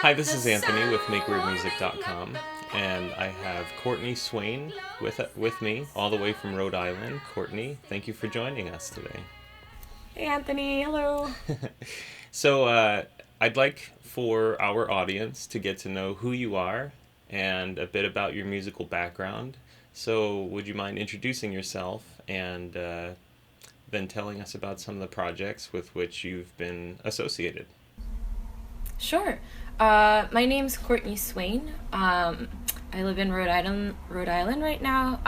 Hi, this is Anthony with MakeWeirdMusic.com, and I have Courtney Swain with me, all the way from Rhode Island. Courtney, thank you for joining us today. Hey, Anthony. Hello. So, I'd like for our audience to get to know who you are and a bit about your musical background. So, would you mind introducing yourself and then telling us about some of the projects with which you've been associated? Sure. My name's Courtney Swain. I live in Rhode Island right now.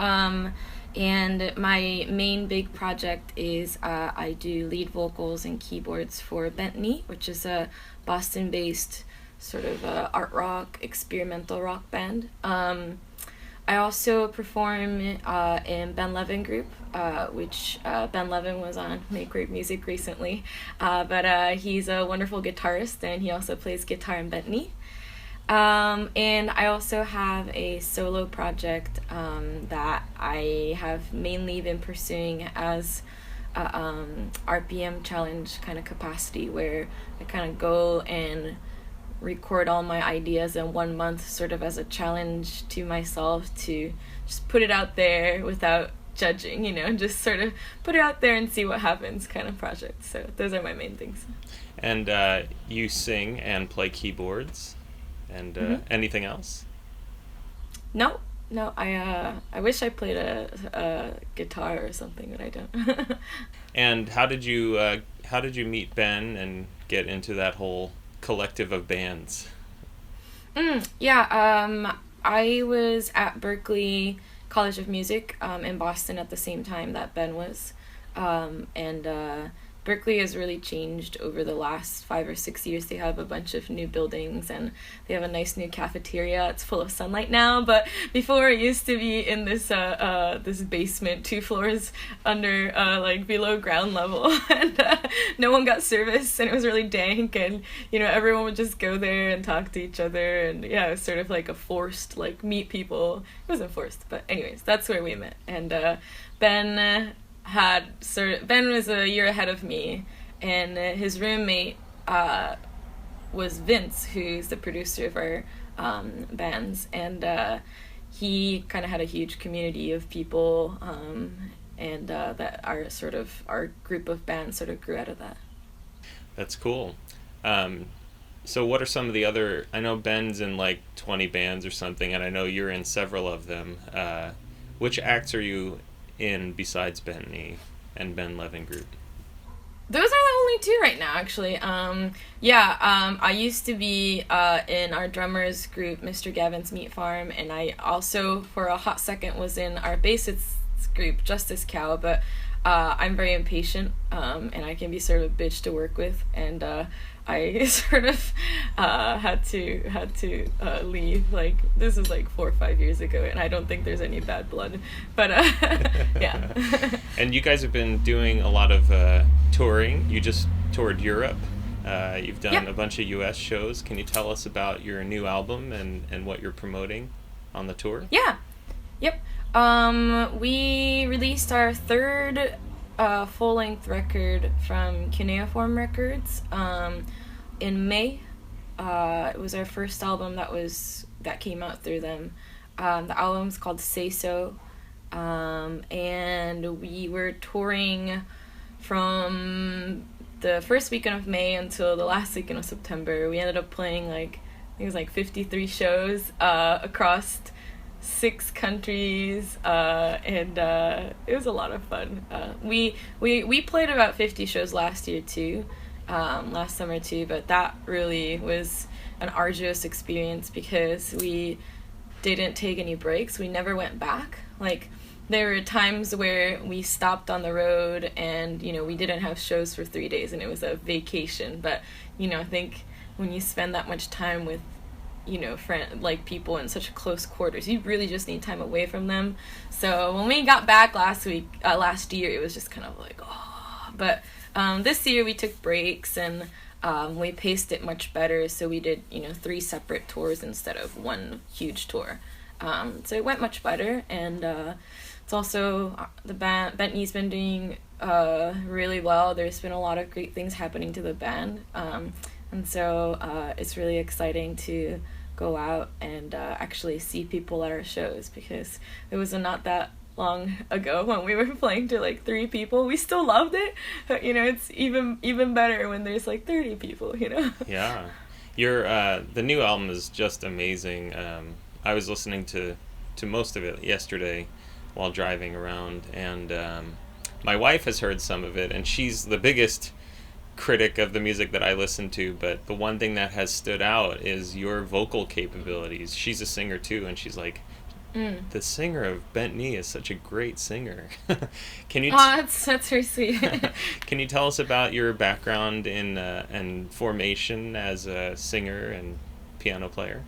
And my main big project is I do lead vocals and keyboards for Berklee, which is a Boston-based sort of art rock, experimental rock band. I also perform in Ben Levin Group, which Ben Levin was on Make Weird Music recently. But he's a wonderful guitarist, and he also plays guitar in Berklee. And I also have a solo project that I have mainly been pursuing as a RPM challenge kind of capacity, where I kind of go and record all my ideas in 1 month, sort of as a challenge to myself to just put it out there without judging, just sort of put it out there and see what happens kind of project. So those are my main things. And you sing and play keyboards and anything else? No, I wish I played a guitar or something, but I don't. And how did you meet Ben and get into that whole collective of bands? I was at Berklee College of Music in Boston at the same time that Ben was, and Berklee has really changed over the last 5 or 6 years. They have a bunch of new buildings, and they have a nice new cafeteria. It's full of sunlight now, but before it used to be in this this basement 2 floors under below ground level, and no one got service, and it was really dank, and everyone would just go there and talk to each other, and it was sort of like a forced meet people. It wasn't forced, but anyways, that's where we met. And Ben was a year ahead of me, and his roommate was Vince, who's the producer of our bands, and he kind of had a huge community of people, and that our group of bands sort of grew out of that. That's cool. So what are some of the other, I know Ben's in 20 bands or something, and I know you're in several of them. Which acts are you in besides Berklee and Ben Levin Group? Those are the only 2 right now, actually. I used to be in our drummer's group, Mr. Gavin's Meat Farm, and I also, for a hot second, was in our bassist's group, Justice Cow, but I'm very impatient, and I can be sort of a bitch to work with, and I sort of had to leave. This is 4 or 5 years ago, and I don't think there's any bad blood. But yeah. And you guys have been doing a lot of touring. You just toured Europe. You've done a bunch of U.S. shows. Can you tell us about your new album and what you're promoting on the tour? Yeah. Yep. We released our 3rd full-length record from Cuneiform Records in May. It was our first album that came out through them, The album's called Say So. And we were touring from the first weekend of May until the last weekend of September. We ended up playing I think it was 53 shows across 6 countries, and it was a lot of fun. We played about 50 shows last year too, last summer too, but that really was an arduous experience because we didn't take any breaks. We never went back. There were times where we stopped on the road and, we didn't have shows for 3 days and it was a vacation. But, I think when you spend that much time with, people in such close quarters, you really just need time away from them. So when we got back last year, it was just kind of oh. But this year we took breaks and we paced it much better. So we did, 3 separate tours instead of one huge tour. So it went much better, and it's also the band Berklee's been doing really well. There's been a lot of great things happening to the band, and so it's really exciting to go out and actually see people at our shows, because it was not that long ago when we were playing to 3 people. We still loved it, but it's even better when there's 30 people. Yeah, your the new album is just amazing. I was listening to most of it yesterday while driving around, and my wife has heard some of it, and she's the biggest critic of the music that I listen to, but the one thing that has stood out is your vocal capabilities. She's a singer too, and she's like, the singer of Berklee is such a great singer. Can you that's very sweet. Can you tell us about your background in and formation as a singer and piano player?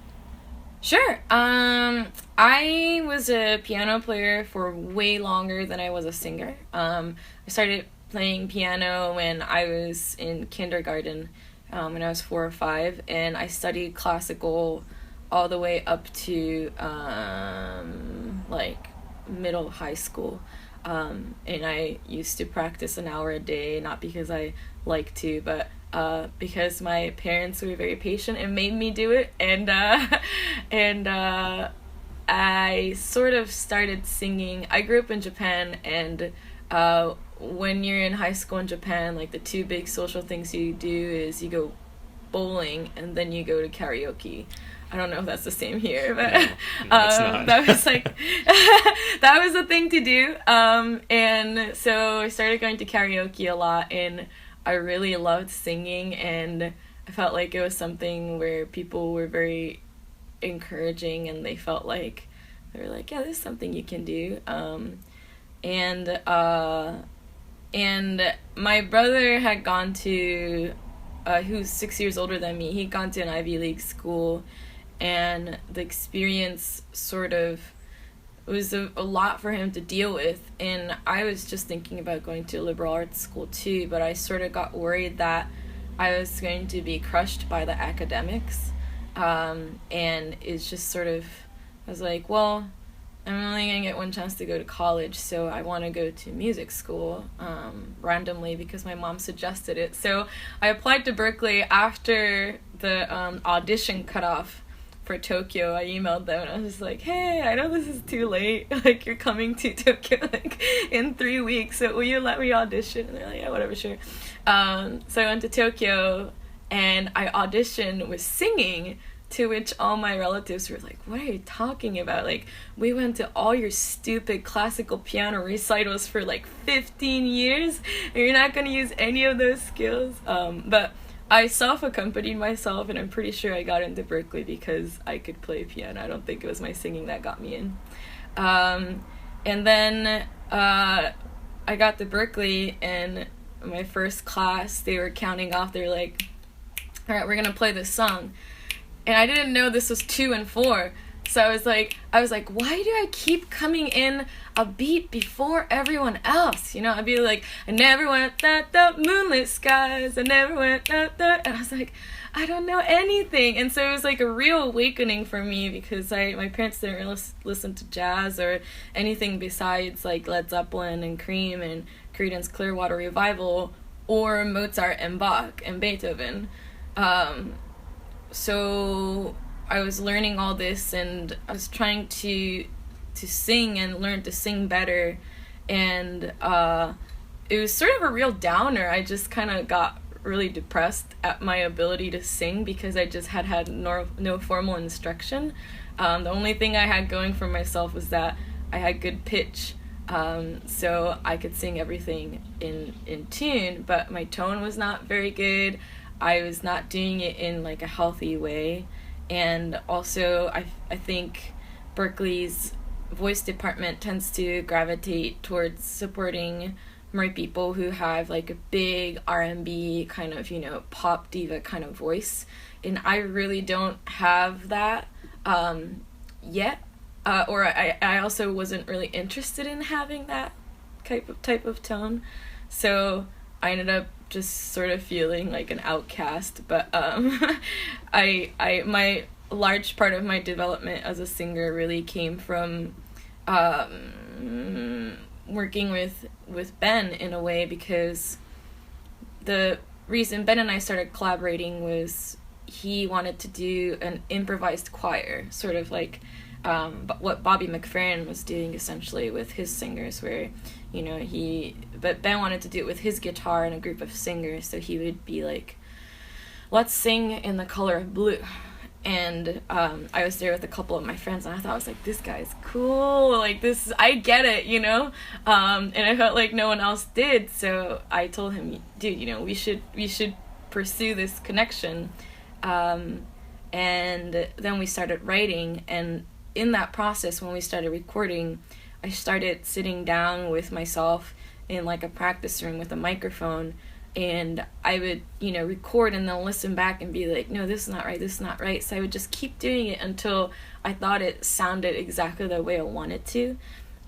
Sure. I was a piano player for way longer than I was a singer. I started playing piano when I was in kindergarten, when I was 4 or 5, and I studied classical all the way up to middle high school. And I used to practice an hour a day, not because I like to, but because my parents were very patient and made me do it, and I sort of started singing. I grew up in Japan, and when you're in high school in Japan, the 2 big social things you do is you go bowling and then you go to karaoke. I don't know if that's the same here, but that was that was the thing to do. And so I started going to karaoke a lot, and I really loved singing, and I felt like it was something where people were very encouraging, and they felt like they were yeah, this is something you can do. And my brother had gone to who's 6 years older than me. He'd gone to an Ivy League school, and the experience sort of was a lot for him to deal with, and I was just thinking about going to a liberal arts school too, but I sort of got worried that I was going to be crushed by the academics, and it's just sort of, I was like, well, I'm only going to get one chance to go to college, so I want to go to music school, randomly, because my mom suggested it. So I applied to Berklee after the audition cutoff for Tokyo. I emailed them and I was just like, hey, I know this is too late, you're coming to Tokyo in 3 weeks, so will you let me audition? And they're like, yeah, whatever, sure. So I went to Tokyo and I auditioned with singing, to which all my relatives were like, what are you talking about? We went to all your stupid classical piano recitals for 15 years and you're not going to use any of those skills. But I self-accompanied myself, and I'm pretty sure I got into Berklee because I could play piano. I don't think it was my singing that got me in. And then I got to Berklee, and my first class, they were counting off. They were like, all right, we're going to play this song. And I didn't know this was 2 and 4. So I was like, why do I keep coming in a beat before everyone else? I'd be like, I never went that moonlit skies, I never went that. And I was like, I don't know anything. And so it was a real awakening for me, because my parents didn't really listen to jazz or anything besides Led Zeppelin and Cream and Creedence Clearwater Revival or Mozart and Bach and Beethoven. So I was learning all this, and I was trying to sing and learn to sing better, and it was sort of a real downer. I just kind of got really depressed at my ability to sing because I just had no formal instruction. The only thing I had going for myself was that I had good pitch, so I could sing everything in tune, but my tone was not very good. I was not doing it in like a healthy way, and also I think Berklee's voice department tends to gravitate towards supporting more people who have like a big R&B kind of, pop diva kind of voice, and I really don't have that yet, or I also wasn't really interested in having that type of tone, so I ended up just sort of feeling like an outcast. But I my large part of my development as a singer really came from working with Ben in a way, because the reason Ben and I started collaborating was he wanted to do an improvised choir, sort of like what Bobby McFerrin was doing essentially with his singers, where but Ben wanted to do it with his guitar and a group of singers, so he would be like, let's sing in the color of blue. And I was there with a couple of my friends, and I thought, I was like, this guy's cool, like this, I get it, and I felt like no one else did, so I told him, dude, we should pursue this connection. And then we started writing, and in that process, when we started recording, I started sitting down with myself in like a practice room with a microphone, and I would, record and then listen back and be like, no, this is not right, this is not right. So I would just keep doing it until I thought it sounded exactly the way I wanted to.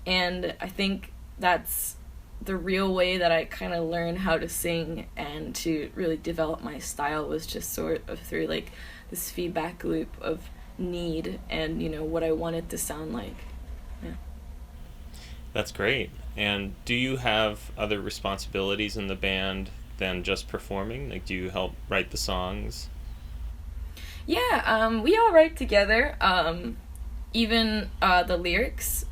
And I think that's the real way that I kind of learned how to sing and to really develop my style, was just sort of through like this feedback loop of need and, what I wanted to sound like. Yeah. That's great. And do you have other responsibilities in the band than just performing? Like, do you help write the songs? Yeah, we all write together, even the lyrics.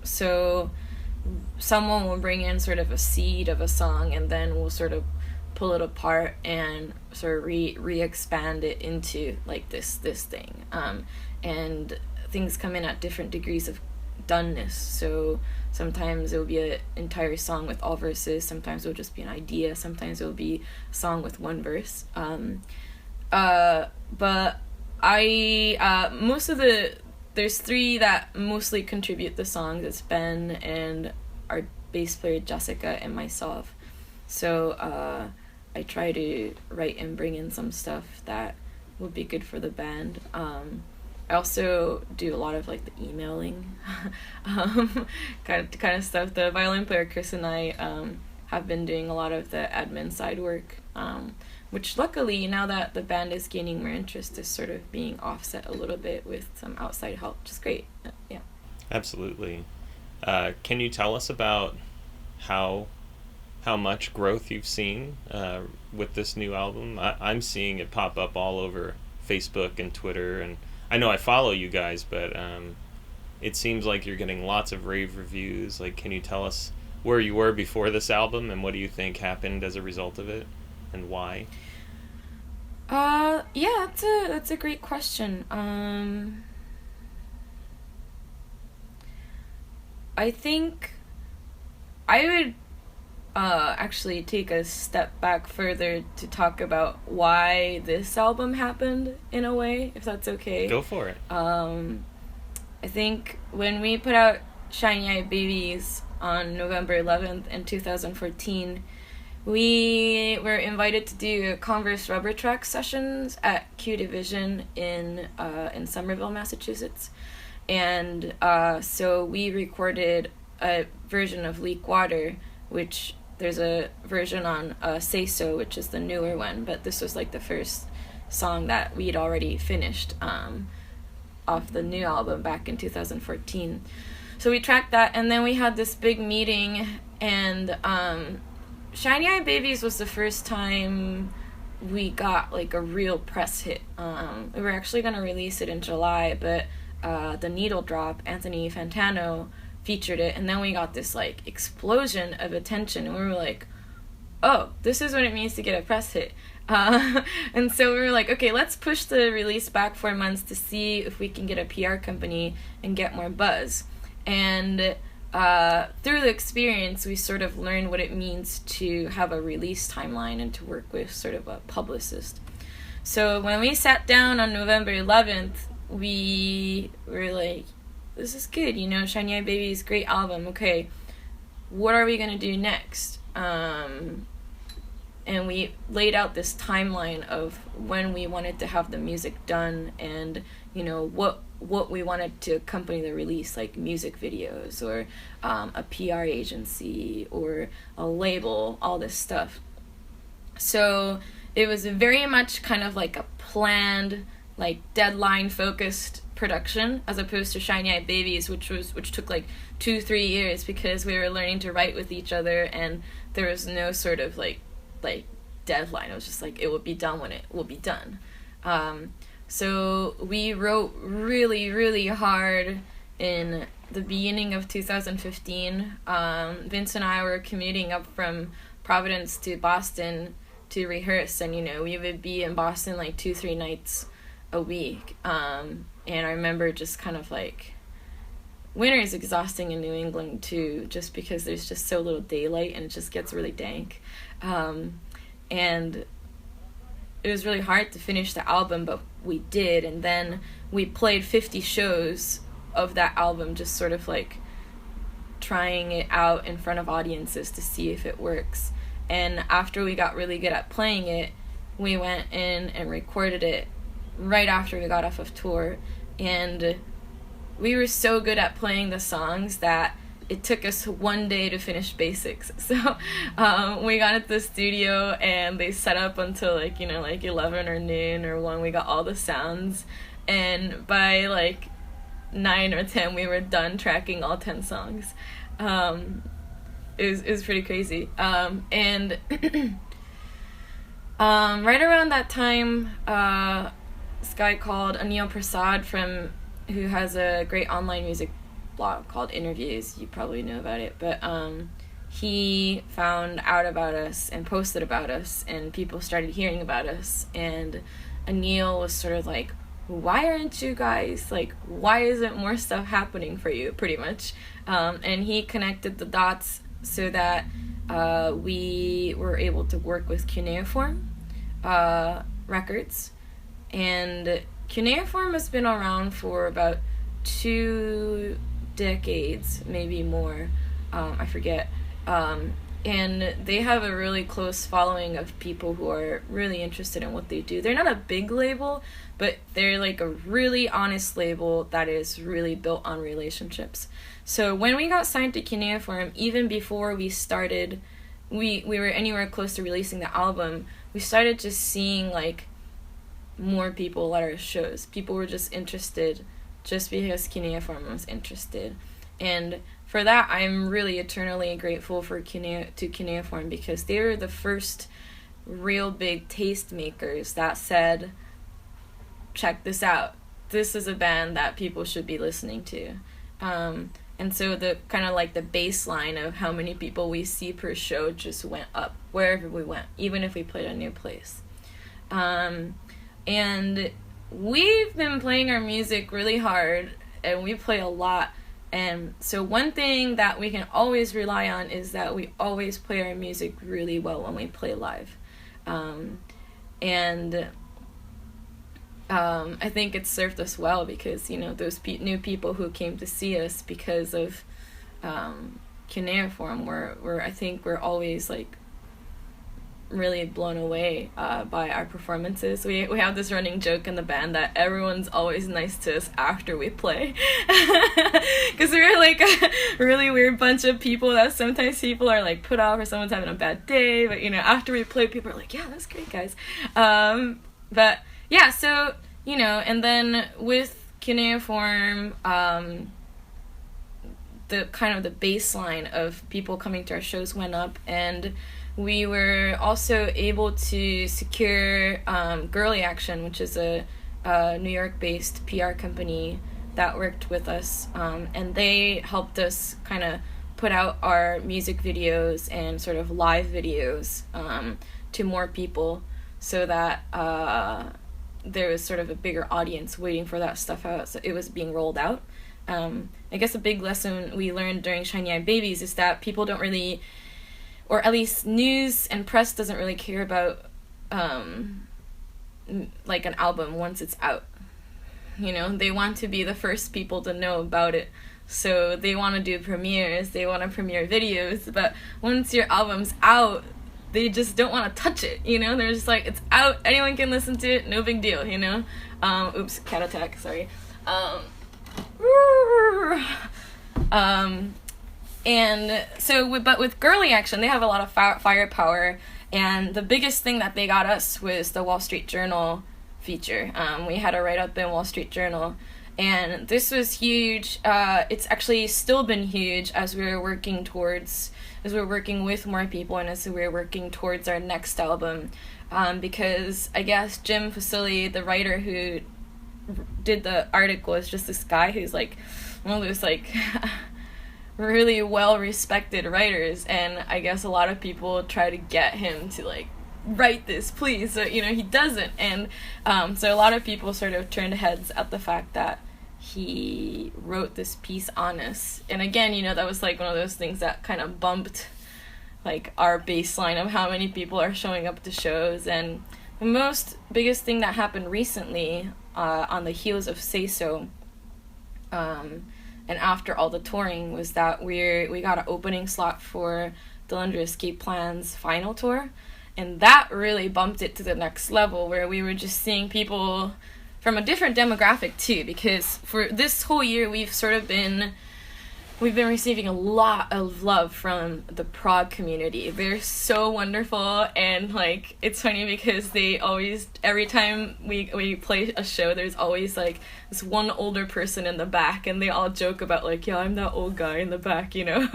So someone will bring in sort of a seed of a song, and then we'll sort of pull it apart and sort of re-expand it into like this thing. And things come in at different degrees of doneness. So sometimes it will be an entire song with all verses, sometimes it will just be an idea, sometimes it will be a song with one verse. But I there's three that mostly contribute the songs. It's Ben and our bass player Jessica and myself. So I try to write and bring in some stuff that would be good for the band. I also do a lot of like the emailing kind of stuff. The violin player Chris and I have been doing a lot of the admin side work, which luckily, now that the band is gaining more interest, is sort of being offset a little bit with some outside help, which is great. Yeah. Absolutely. Can you tell us about how much growth you've seen with this new album? I'm seeing it pop up all over Facebook and Twitter, and I know I follow you guys, but it seems like you're getting lots of rave reviews. Like, can you tell us where you were before this album, and what do you think happened as a result of it, and why? Yeah, that's a great question. I think I would actually take a step back further to talk about why this album happened, in a way, if that's okay. Go for it. I think when we put out Shiny Eye Babies on November 11th in 2014, we were invited to do Converse Rubber Track sessions at Q Division in Somerville, Massachusetts. And so we recorded a version of Leak Water, which there's a version on Say So, which is the newer one, but this was like the first song that we'd already finished off the new album back in 2014. So we tracked that, and then we had this big meeting, and Shiny Eye Babies was the first time we got like a real press hit. We were actually going to release it in July, but the Needle Drop, Anthony Fantano, featured it, and then we got this like explosion of attention, and we were like, oh, this is what it means to get a press hit. And so we were like, okay, let's push the release back 4 months to see if we can get a PR company and get more buzz. And through the experience, we sort of learned what it means to have a release timeline and to work with sort of a publicist. So when we sat down on November 11th, we were like, this is good, you know, Shiny Eye Baby's great album. Okay, what are we going to do next? And we laid out this timeline of when we wanted to have the music done and, you know, what we wanted to accompany the release, like music videos or a PR agency or a label, all this stuff. So it was very much kind of like a planned, like deadline-focused production, as opposed to Shiny Eye Babies, which took like 2-3 years because we were learning to write with each other, and there was no sort of like deadline. It was just like, it will be done when it will be done. So we wrote really, really hard in the beginning of 2015. Vince and I were commuting up from Providence to Boston to rehearse, and, you know, we would be in Boston like 2-3 nights a week. And I remember just kind of like, winter is exhausting in New England too, just because there's just so little daylight and it just gets really dank. And it was really hard to finish the album, but we did. And then we played 50 shows of that album, just sort of like trying it out in front of audiences to see if it works. And after we got really good at playing it, we went in and recorded it right after we got off of tour. And we were so good at playing the songs that it took us one day to finish basics. So we got at the studio and they set up until like, you know, like 11 or noon or 1. We got all the sounds, and by like 9 or 10 we were done tracking all 10 songs. It was pretty crazy. And right around that time, this guy called Anil Prasad who has a great online music blog called Interviews. You probably know about it, but he found out about us and posted about us, and people started hearing about us. And Anil was sort of like, why aren't you guys, like, why isn't more stuff happening for you, pretty much. And he connected the dots so that we were able to work with Cuneiform Records. And Cuneiform has been around for about 2 decades, maybe more. I forget. And they have a really close following of people who are really interested in what they do. They're not a big label, but they're like a really honest label that is really built on relationships. So when we got signed to Cuneiform, even before we started, we were anywhere close to releasing the album, we started just seeing like more people at our shows. People were just interested just because Cuneiform was interested. And for that, I'm really eternally grateful to Cuneiform, because they were the first real big tastemakers that said, check this out. This is a band that people should be listening to. And so the kind of like the baseline of how many people we see per show just went up wherever we went, even if we played a new place. And we've been playing our music really hard, and we play a lot. And so one thing that we can always rely on is that we always play our music really well when we play live. And I think it's served us well, because, you know, those new people who came to see us because of Cuneiform I think we're always like really blown away by our performances. We have this running joke in the band that everyone's always nice to us after we play, because we're like a really weird bunch of people that sometimes people are like put off or someone's having a bad day, but, you know, after we play, people are like, yeah, that's great, guys. But yeah, so, you know, and then with Cuneiform, the kind of the baseline of people coming to our shows went up, and we were also able to secure Girly Action, which is a New York-based PR company that worked with us, and they helped us kind of put out our music videos and sort of live videos to more people, so that there was sort of a bigger audience waiting for that stuff out. So it was being rolled out. I guess a big lesson we learned during Shiny Eye Babies is that people don't really, or at least news and press doesn't really care about like an album once it's out. You know, they want to be the first people to know about it. So they want to do premieres, they want to premiere videos, but once your album's out, they just don't want to touch it, you know? They're just like, it's out, anyone can listen to it, no big deal, you know? Oops, cat attack, sorry. And so, but with Girly Action, they have a lot of firepower, and the biggest thing that they got us was the Wall Street Journal feature. We had a write-up in Wall Street Journal, and this was huge. It's actually still been huge as we're working with more people, and as we're working towards our next album, because I guess Jim Facili, the writer who did the article, is just this guy who's like one of those like really well respected writers, and I guess a lot of people try to get him to like write this, please. So, you know, he doesn't, and so a lot of people sort of turned heads at the fact that he wrote this piece on us. And again, you know, that was like one of those things that kind of bumped like our baseline of how many people are showing up to shows. And the biggest thing that happened recently, on the heels of Say So, and after all the touring, was that we got an opening slot for Dillinger Escape Plan's final tour. And that really bumped it to the next level, where we were just seeing people from a different demographic too, because for this whole year we've been receiving a lot of love from the prog community. They're so wonderful, and like it's funny because they always, every time we play a show, there's always like this one older person in the back, and they all joke about like, yeah, I'm that old guy in the back, you know.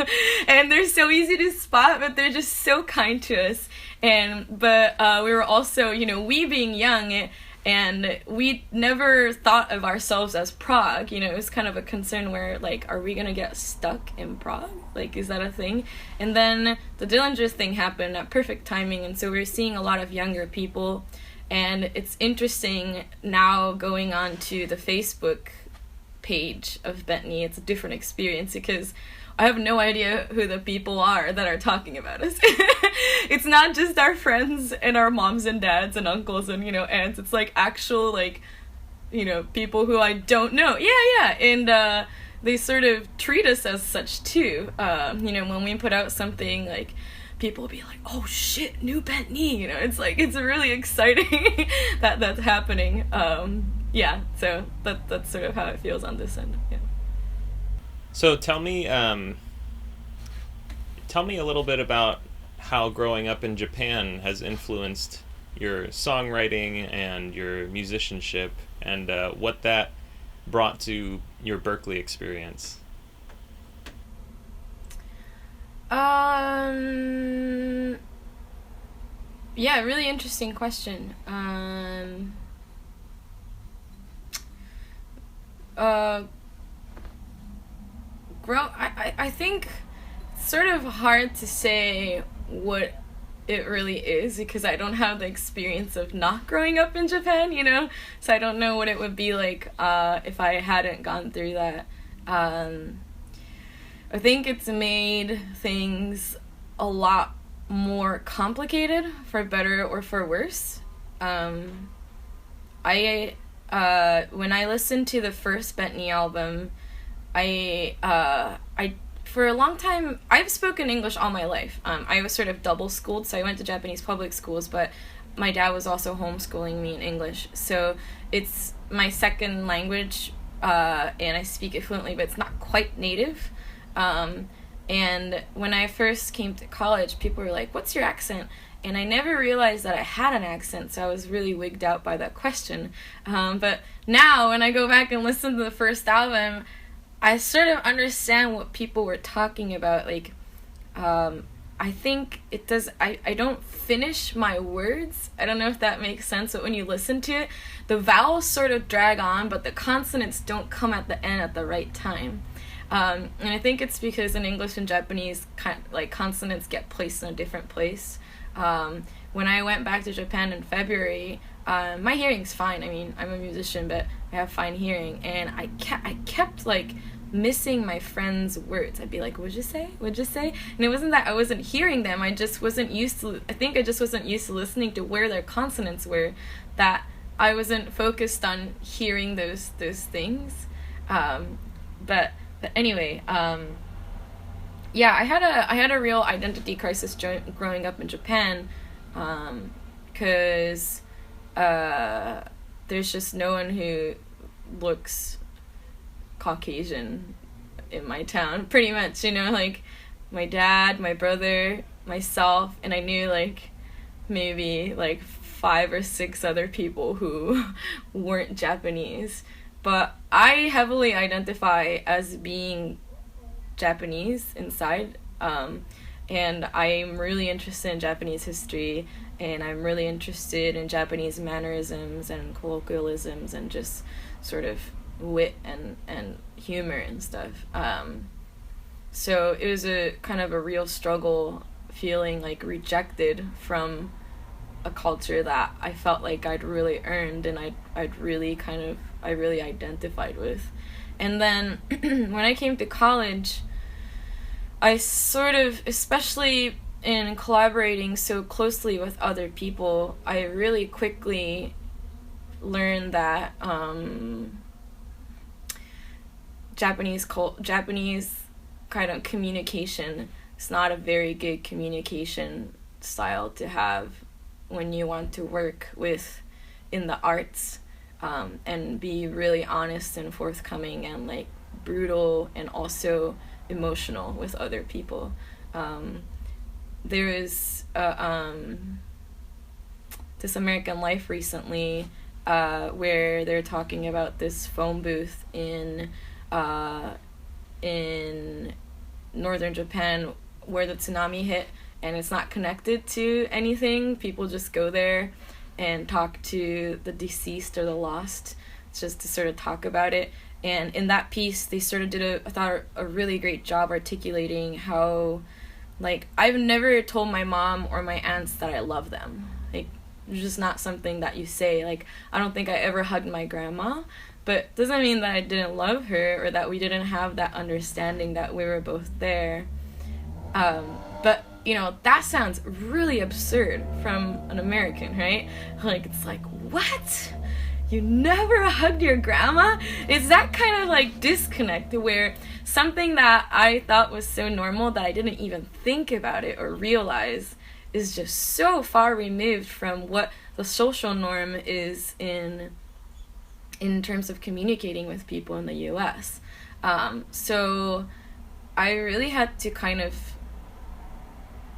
And they're so easy to spot, but they're just so kind to us. But we were also, you know, we being young, and we never thought of ourselves as prog. You know, it was kind of a concern where, like, are we gonna get stuck in prog? Like, is that a thing? And then the Dillinger thing happened at perfect timing, and so we're seeing a lot of younger people. And it's interesting now going on to the Facebook page of Bentley. It's a different experience because I have no idea who the people are that are talking about us. It's not just our friends and our moms and dads and uncles and, you know, aunts. It's like actual, like, you know, people who I don't know. Yeah. And they sort of treat us as such too. You know, when we put out something, like, people will be like, oh shit, new Bentley. You know, it's like, it's really exciting that that's happening. Yeah, so that's sort of how it feels on this end. Yeah. So tell me a little bit about how growing up in Japan has influenced your songwriting and your musicianship, and what that brought to your Berklee experience. Yeah, really interesting question. I think it's sort of hard to say what it really is because I don't have the experience of not growing up in Japan, you know? So I don't know what it would be like if I hadn't gone through that. I think it's made things a lot more complicated, for better or for worse. When I listened to the first Bentley album, I for a long time, I've spoken English all my life. I was sort of double schooled, so I went to Japanese public schools, but my dad was also homeschooling me in English. So it's my second language, and I speak it fluently, but it's not quite native. And when I first came to college, people were like, what's your accent? And I never realized that I had an accent, so I was really wigged out by that question. But now, when I go back and listen to the first album, I sort of understand what people were talking about. Like, I think it does. I don't finish my words. I don't know if that makes sense, but when you listen to it, the vowels sort of drag on, but the consonants don't come at the end at the right time. And I think it's because in English and Japanese, like consonants get placed in a different place. When I went back to Japan in February, my hearing's fine. I mean, I'm a musician, but I have fine hearing, and I kept like missing my friends' words. I'd be like, "What'd you say? What'd you say?" And it wasn't that I wasn't hearing them. I just wasn't used to. I think I just wasn't used to listening to where their consonants were. That I wasn't focused on hearing those things. But anyway, yeah, I had a real identity crisis growing up in Japan, because there's just no one who looks Caucasian in my town, pretty much, like my dad, my brother, myself, and I knew like maybe like 5 or 6 other people who weren't Japanese, but I heavily identify as being Japanese inside, and I'm really interested in Japanese history, and I'm really interested in Japanese mannerisms and colloquialisms and just sort of wit and humor and stuff. So it was a kind of a real struggle feeling like rejected from a culture that I felt like I'd really earned and I really identified with. And then when I came to college, I sort of, especially in collaborating so closely with other people, I really quickly learned that Japanese kind of communication is not a very good communication style to have when you want to work with in the arts, and be really honest and forthcoming and like brutal and also emotional with other people. There is This American Life recently, where they're talking about this phone booth in northern Japan where the tsunami hit, and it's not connected to anything. People just go there and talk to the deceased or the lost, just to sort of talk about it. And in that piece, they sort of did a really great job articulating how, like, I've never told my mom or my aunts that I love them. Like, it's just not something that you say. Like, I don't think I ever hugged my grandma, but doesn't mean that I didn't love her or that we didn't have that understanding that we were both there. But, that sounds really absurd from an American, right? Like, it's like, what? You never hugged your grandma? It's that kind of like disconnect where something that I thought was so normal that I didn't even think about it or realize is just so far removed from what the social norm is in terms of communicating with people in the US. So I really had to kind of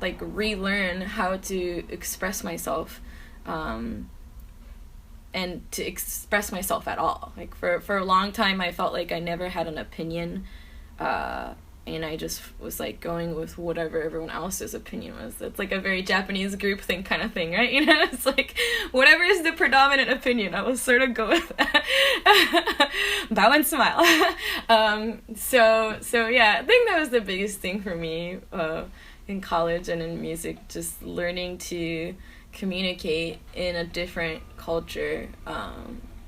like relearn how to express myself, and to express myself at all. Like for a long time I felt like I never had an opinion, and I just was like going with whatever everyone else's opinion was. It's like a very Japanese groupthink kind of thing, right? It's like whatever is the predominant opinion, I will sort of go with that. Bow and smile. So yeah, I think that was the biggest thing for me in college and in music, just learning to communicate in a different culture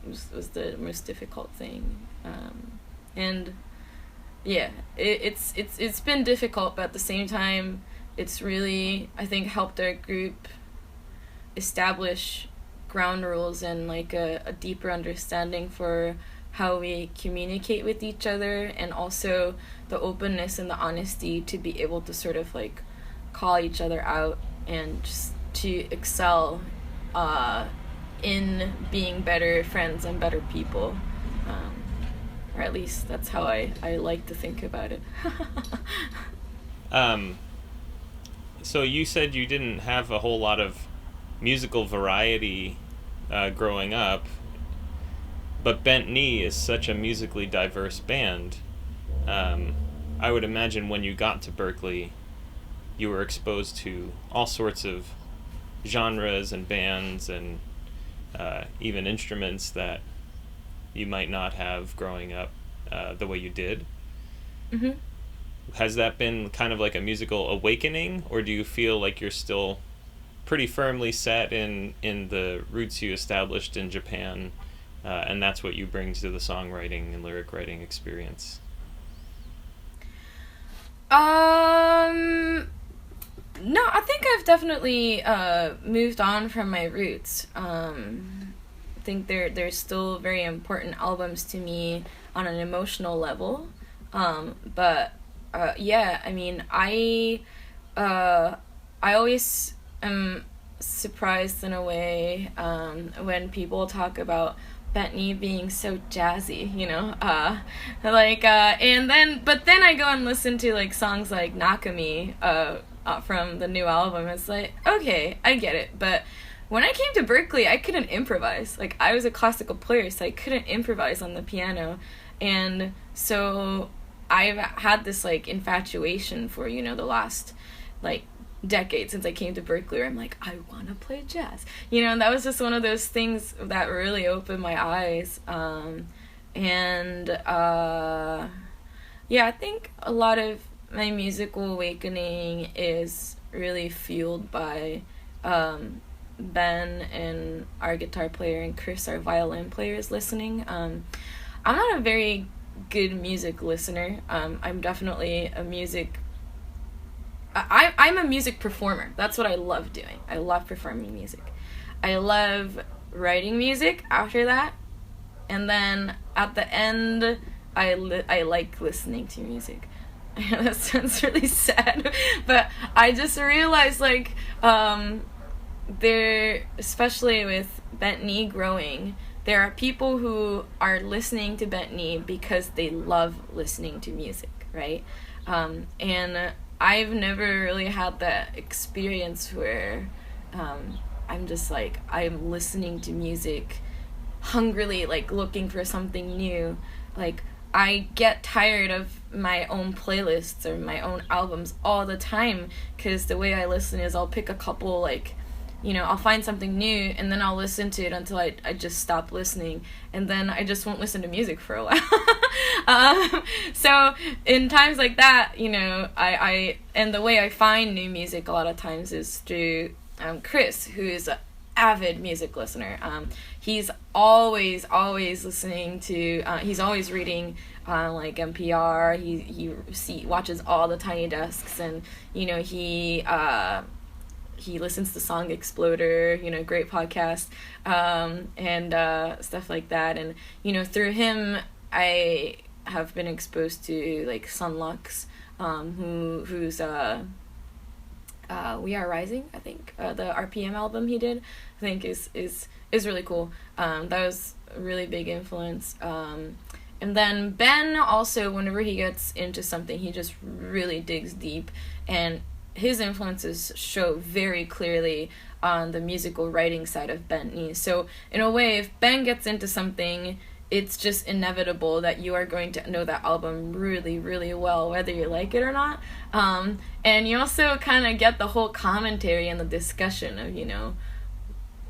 was the most difficult thing, and yeah, it's been difficult, but at the same time it's really, I think, helped our group establish ground rules and like a deeper understanding for how we communicate with each other, and also the openness and the honesty to be able to sort of like call each other out and just to excel in being better friends and better people, or at least that's how I like to think about it. So you said you didn't have a whole lot of musical variety growing up, but Bent Knee is such a musically diverse band. I would imagine when you got to Berklee, you were exposed to all sorts of genres and bands and even instruments that you might not have growing up the way you did. Mm-hmm. Has that been kind of like a musical awakening, or do you feel like you're still pretty firmly set in the roots you established in Japan, and that's what you bring to the songwriting and lyric writing experience? No, I think I've definitely moved on from my roots. I think they're still very important albums to me on an emotional level. But yeah, I mean, I always am surprised in a way when people talk about Bentley being so jazzy, you know, but then I go and listen to like songs like Nakami, from the new album. It's like, okay, I get it, but when I came to Berklee, I couldn't improvise. Like, I was a classical player, so I couldn't improvise on the piano, and so I've had this like infatuation for, you know, the last like decade since I came to Berklee, where I'm like, I want to play jazz, you know. And that was just one of those things that really opened my eyes. Yeah, I think a lot of my musical awakening is really fueled by Ben and our guitar player and Chris, our violin players, listening. I'm not a very good music listener. I'm definitely a music I'm a music performer. That's what I love doing. I love performing music. I love writing music after that. And then at the end, I like listening to music. That sounds really sad. But I just realized, like, there, especially with Bentley growing, there are people who are listening to Bentley because they love listening to music, right? And I've never really had that experience where I'm just like, I'm listening to music hungrily, like looking for something new. Like, I get tired of my own playlists or my own albums all the time, because the way I listen is I'll pick a couple, like, you know, I'll find something new and then I'll listen to it until I just stop listening, and then I just won't listen to music for a while. So in times like that, you know, I and the way I find new music a lot of times is through Chris, who is an avid music listener. He's always listening to, he's always reading like NPR. He watches all the Tiny Desks, and, you know, he listens to Song Exploder, you know, great podcast, and stuff like that. And, you know, through him, I have been exposed to, like, Sunlux, who's We Are Rising, I think, the RPM album he did, I think is really cool. That was a really big influence. And then Ben also, whenever he gets into something, he just really digs deep, and his influences show very clearly on the musical writing side of Bentley. So in a way, if Ben gets into something, it's just inevitable that you are going to know that album really, really well, whether you like it or not. And you also kind of get the whole commentary and the discussion of, you know,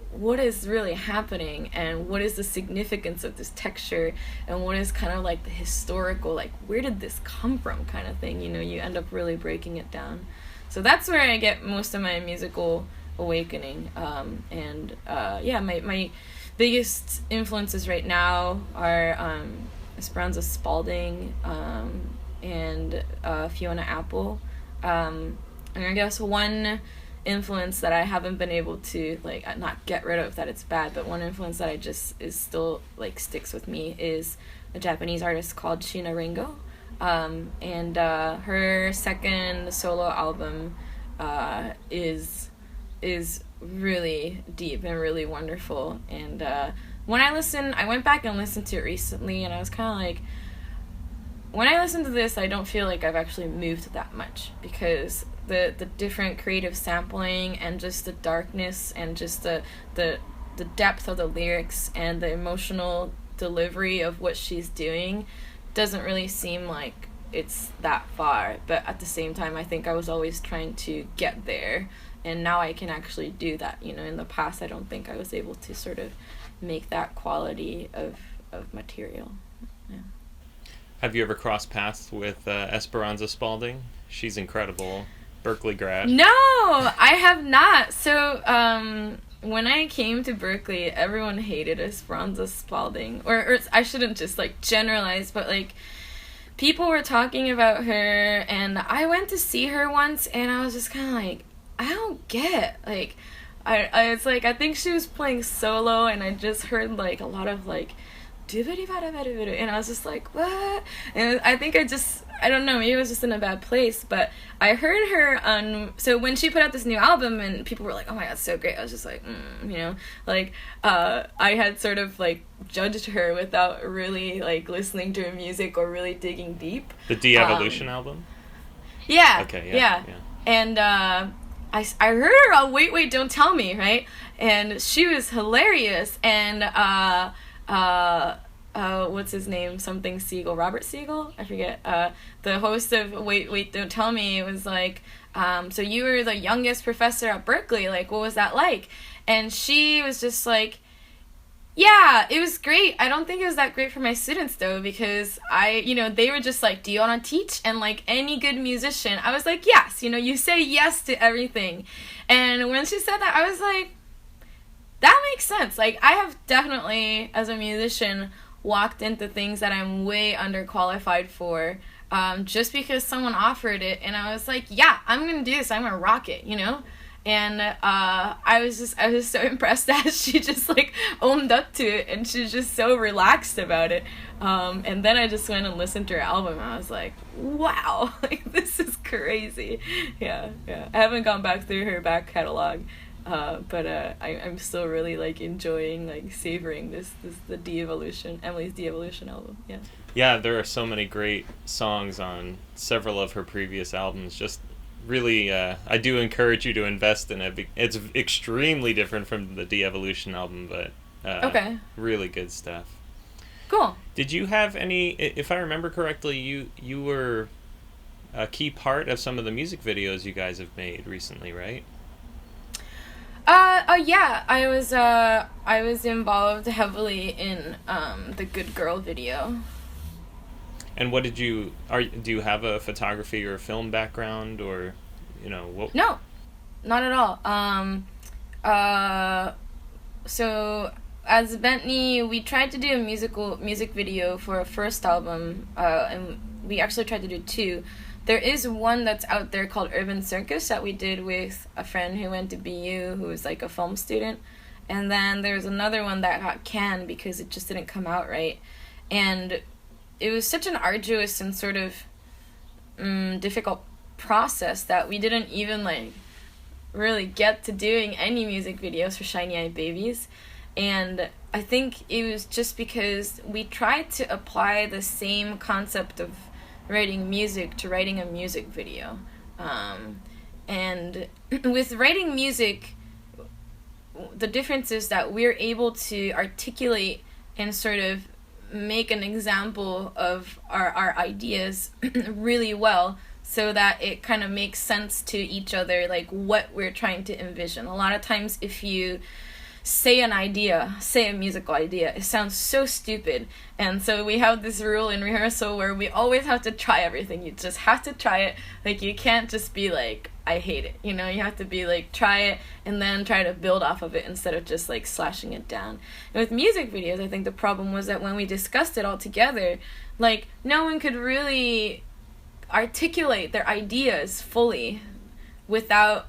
what is really happening, and what is the significance of this texture, and what is kind of like the historical, like, where did this come from kind of thing. You know, you end up really breaking it down. So that's where I get most of my musical awakening. Yeah, my biggest influences right now are Esperanza Spalding, and Fiona Apple. And I guess one influence that I haven't been able to, like, not get rid of that it's bad, but one influence that I just is still, like, sticks with me is a Japanese artist called Shina Ringo. And her second solo album is really deep and really wonderful. And when I went back and listened to it recently, and I was kind of like, when I listen to this, I don't feel like I've actually moved that much, because the different creative sampling and just the darkness and just the depth of the lyrics and the emotional delivery of what she's doing doesn't really seem like it's that far, but at the same time I think I was always trying to get there, and now I can actually do that. In the past I don't think I was able to sort of make that quality of material. Yeah. Have you ever crossed paths with Esperanza Spalding? She's incredible. Berklee grad. No, I have not. So, when I came to Berklee, everyone hated Esperanza Spalding. Or I shouldn't just, generalize, but, people were talking about her, and I went to see her once, and I was just kind of I don't get, I think she was playing solo, and I just heard, a lot of, and I was just what? And I think I don't know, maybe I was just in a bad place, but I heard her so when she put out this new album and people were oh my god, it's so great, I was just I had sort of judged her without really listening to her music or really digging deep. The De-Evolution album? Yeah. Okay, yeah. And I heard her on Wait, Don't Tell Me, right? And she was hilarious, and what's his name? Something Siegel. Robert Siegel? I forget. The host of Wait, Don't Tell Me was so you were the youngest professor at Berklee, what was that like? And she was just yeah, it was great. I don't think it was that great for my students, though, because they were just do you want to teach? And any good musician, I was yes, you say yes to everything. And when she said that, I was that makes sense. I have definitely, as a musician, walked into things that I'm way underqualified for, just because someone offered it, and I was yeah, I'm gonna do this, I'm gonna rock it, and I was so impressed that she just owned up to it, and she's just so relaxed about it, and then I just went and listened to her album, and I was wow, this is crazy. Yeah, I haven't gone back through her back catalog, but I'm still really enjoying savoring the Emily's De-Evolution album. Yeah, there are so many great songs on several of her previous albums. Just really, I do encourage you to invest in it. It's extremely different from the De-Evolution album, but okay, really good stuff. Cool. Did you have any? If I remember correctly, you were a key part of some of the music videos you guys have made recently, right? Yeah, I was involved heavily in the Good Girl video. And what do you have a photography or film background, or what? No, not at all. So as Bentley, we tried to do a music video for our first album, and we actually tried to do two. There is one that's out there called Urban Circus that we did with a friend who went to BU, who was a film student. And then there's another one that got canned because it just didn't come out right. And it was such an arduous and sort of difficult process that we didn't even really get to doing any music videos for Shiny Eyed Babies. And I think it was just because we tried to apply the same concept of writing music to writing a music video, and with writing music, the difference is that we're able to articulate and sort of make an example of our ideas really well, so that it kind of makes sense to each other, what we're trying to envision. A lot of times if you say a musical idea, it sounds so stupid, and so we have this rule in rehearsal where we always have to try everything. You just have to try it. You can't just be I hate it, you have to be try it and then try to build off of it instead of just slashing it down. And with music videos, I think the problem was that when we discussed it all together, no one could really articulate their ideas fully without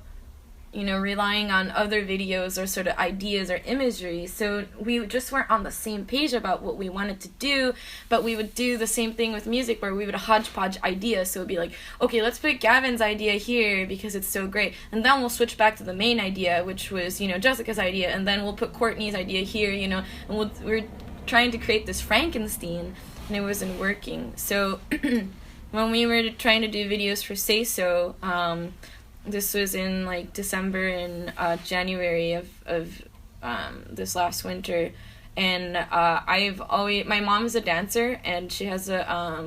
relying on other videos or sort of ideas or imagery. So we just weren't on the same page about what we wanted to do, but we would do the same thing with music where we would hodgepodge ideas. So it would be okay, let's put Gavin's idea here because it's so great, and then we'll switch back to the main idea, which was, Jessica's idea, and then we'll put Courtney's idea here, and we're trying to create this Frankenstein, and it wasn't working. So when we were trying to do videos for Say So, this was in December and January of this last winter, and my mom is a dancer, and she has a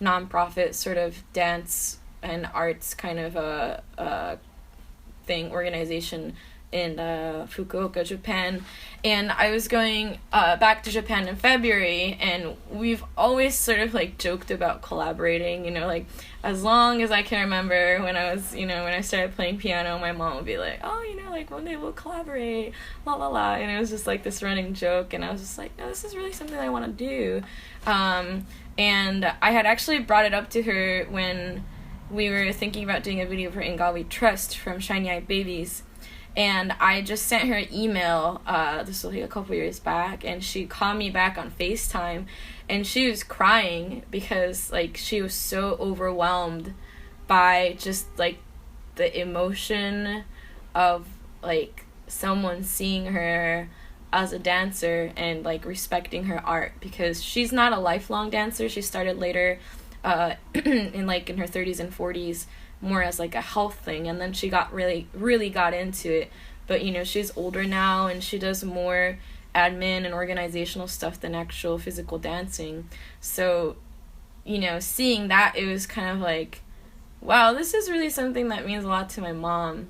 nonprofit sort of dance and arts kind of a thing organization in Fukuoka, Japan. And I was going back to Japan in February, and we've always sort of like joked about collaborating, you know, like as long as I can remember when I was, you know, when I started playing piano, my mom would be like, oh, you know, like one day we'll collaborate, la la la. And it was just like this running joke, and I was just like, no, this is really something I want to do. And I had actually brought it up to her when we were thinking about doing a video for In God We Trust from Shiny Eye Babies. And I just sent her an email, this was like a couple years back, and she called me back on FaceTime, and she was crying because, like, she was so overwhelmed by just, like, the emotion of, like, someone seeing her as a dancer and, like, respecting her art, because she's not a lifelong dancer. She started later in, like, in her 30s and 40s, more as like a health thing, and then she got really got into it. But you know, she's older now, and she does more admin and organizational stuff than actual physical dancing. So, you know, seeing that, it was kind of like, wow, this is really something that means a lot to my mom.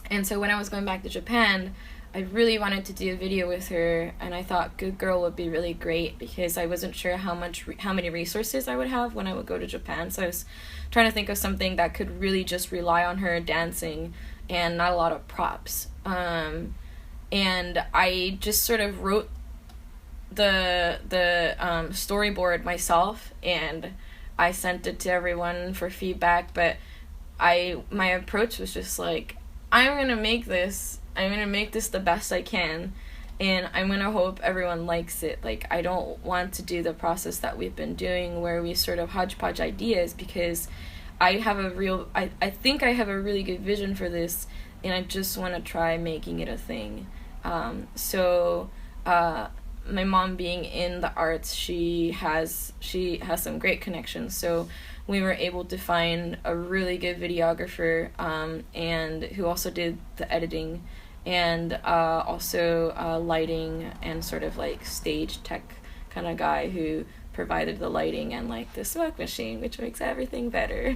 And so when I was going back to Japan, I really wanted to do a video with her, and I thought Good Girl would be really great because I wasn't sure how many resources I would have when I would go to Japan. So I was trying to think of something that could really just rely on her dancing and not a lot of props. And I just sort of wrote the storyboard myself, and I sent it to everyone for feedback. But my approach was just like, I'm gonna make this the best I can, and I'm gonna hope everyone likes it. Like, I don't want to do the process that we've been doing where we sort of hodgepodge ideas, because I think I have a really good vision for this, and I just want to try making it a thing. My mom being in the arts, she has some great connections, so we were able to find a really good videographer, and who also did the editing, and also lighting and sort of like stage tech kind of guy who provided the lighting and like the smoke machine, which makes everything better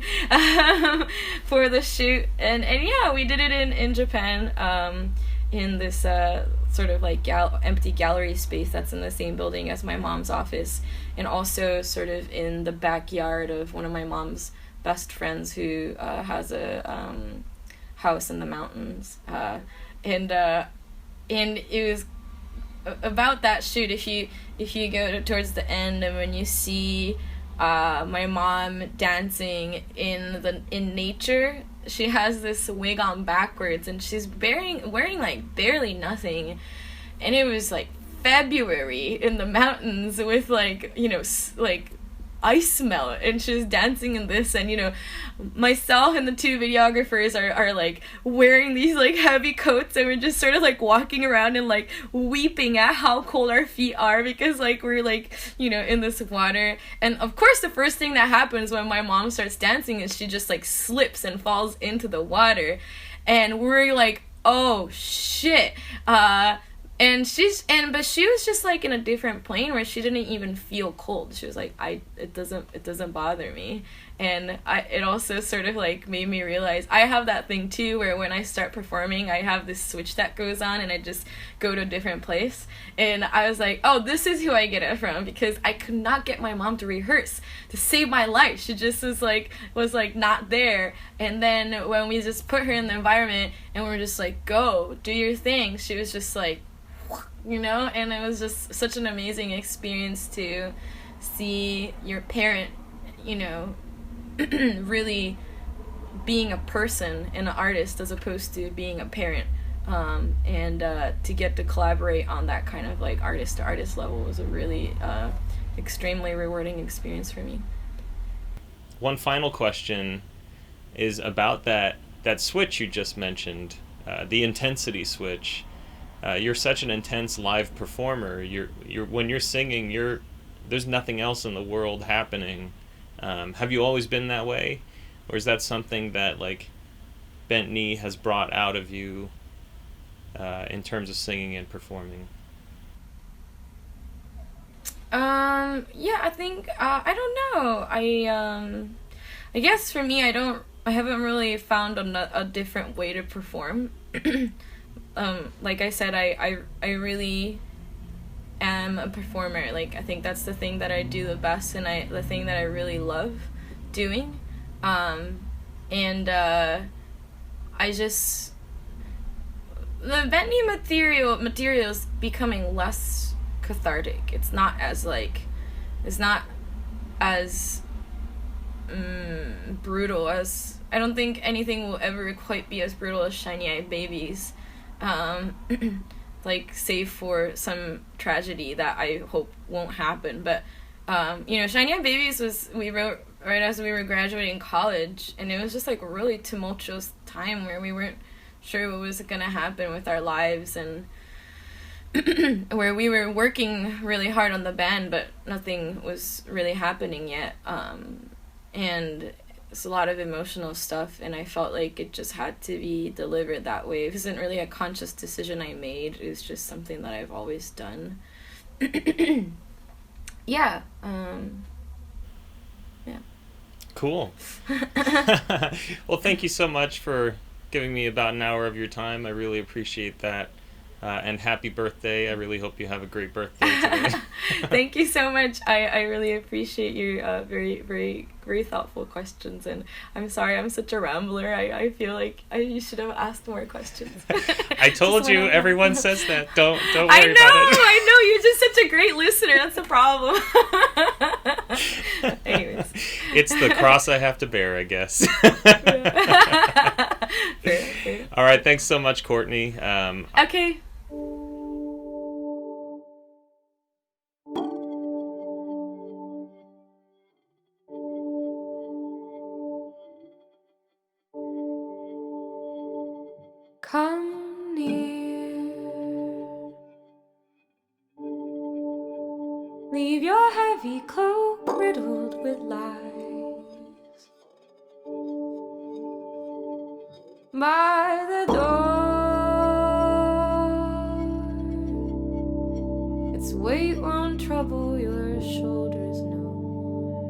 for the shoot. And yeah, we did it in Japan, in this sort of like empty gallery space that's in the same building as my mom's office, and also sort of in the backyard of one of my mom's best friends who has a house in the mountains. And it was about that shoot. If you go towards the end, and when you see my mom dancing in nature, she has this wig on backwards, and she's wearing like barely nothing, and it was like February in the mountains with like, you know, like ice melt, and she's dancing in this, and you know, myself and the two videographers are like wearing these like heavy coats, and we're just sort of like walking around and like weeping at how cold our feet are, because like we're like, you know, in this water. And of course the first thing that happens when my mom starts dancing is she just like slips and falls into the water, and we're like, oh shit. But she was just like in a different plane where she didn't even feel cold. She was like, it doesn't bother me. And it also sort of like made me realize I have that thing too, where when I start performing, I have this switch that goes on, and I just go to a different place. And I was like, oh, this is who I get it from, because I could not get my mom to rehearse to save my life. She just was like not there. And then when we just put her in the environment and we're just like, go do your thing, she was just like, you know. And it was just such an amazing experience to see your parent, you know, really being a person and an artist as opposed to being a parent, and to get to collaborate on that kind of like artist to artist level was a really extremely rewarding experience for me. One final question is about that switch you just mentioned, the intensity switch. You're such an intense live performer. You're when you're singing, there's nothing else in the world happening. Have you always been that way, or is that something that like Bent Knee has brought out of you in terms of singing and performing? Yeah, I think I don't know. I guess for me, I haven't really found a different way to perform. Like I said, I really am a performer. Like I think that's the thing that I do the best, and the thing that I really love doing. And I just the Bentley material is becoming less cathartic. It's not as brutal as I don't think anything will ever quite be as brutal as Shiny Eye Babies. Like save for some tragedy that I hope won't happen. But Shiny Eye Babies we wrote right as we were graduating college, and it was just like a really tumultuous time where we weren't sure what was gonna happen with our lives, and where we were working really hard on the band, but nothing was really happening yet. And it's a lot of emotional stuff, and I felt like it just had to be delivered that way. It wasn't really a conscious decision I made. It was just something that I've always done. Yeah. Yeah. Cool. Well, thank you so much for giving me about an hour of your time. I really appreciate that. And happy birthday. I really hope you have a great birthday today. Thank you so much. I really appreciate your very, very, very thoughtful questions. And I'm sorry I'm such a rambler. I feel like you should have asked more questions. I told you, everyone says that. Don't worry about it. I know. You're just such a great listener. That's the problem. Anyways. It's the cross I have to bear, I guess. Fair. All right. Thanks so much, Courtney. Okay. Come near. Leave your heavy cloak riddled with lies by the door. Its weight won't trouble your shoulders no more.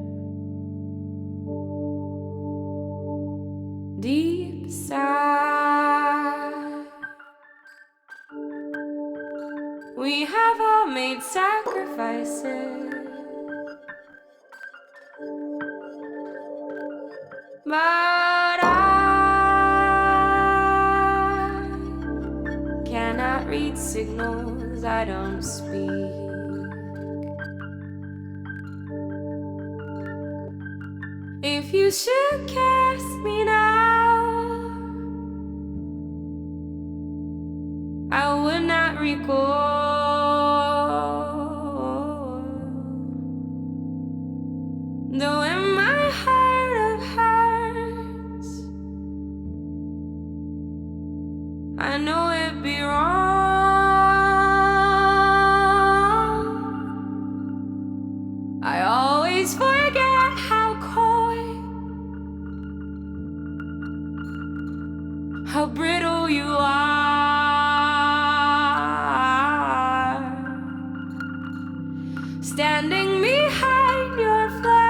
Deep sigh. We have all made sacrifices, but I cannot read signals I don't speak. If you should cast me now, I would not recall. Though in my heart of hearts, I know it'd be wrong. I always forget how coy, how brittle you are. Standing behind your flag,